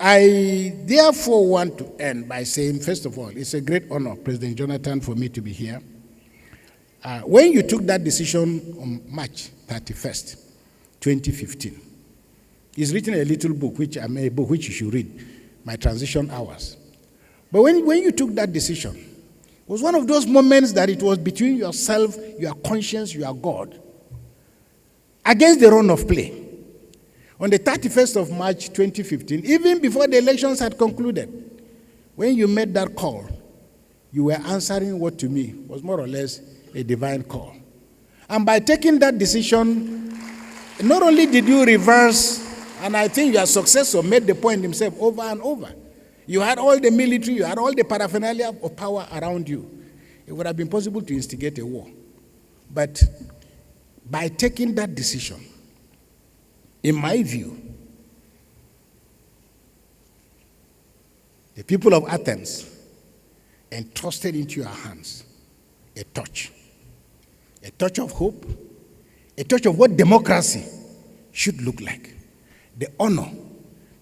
I therefore want to end by saying, first of all, it's a great honor, President Jonathan, for me to be here. When you took that decision on March 31st, 2015, he's written a little book, which you should read, My Transition Hours. But when you took that decision, it was one of those moments that it was between yourself, your conscience, your God, against the run of play. On the 31st of March 2015, even before the elections had concluded, when you made that call, you were answering what to me was more or less a divine call. And by taking that decision, not only did you reverse, and I think your successor made the point himself over and over. You had all the military, you had all the paraphernalia of power around you. It would have been possible to instigate a war. But by taking that decision, in my view, the people of Athens entrusted into your hands a torch of hope, a torch of what democracy should look like. The honor,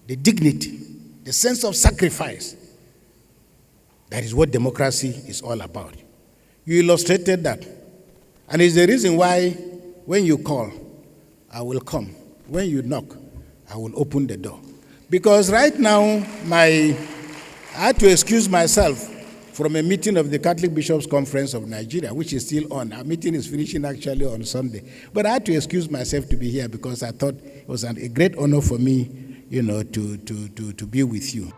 the dignity, the sense of sacrifice. That is what democracy is all about. You illustrated that. And it's the reason why when you call, I will come. When you knock, I will open the door. Because right now, I had to excuse myself from a meeting of the Catholic Bishops' Conference of Nigeria, which is still on. Our meeting is finishing actually on Sunday. But I had to excuse myself to be here because I thought it was a great honor for me, to be with you.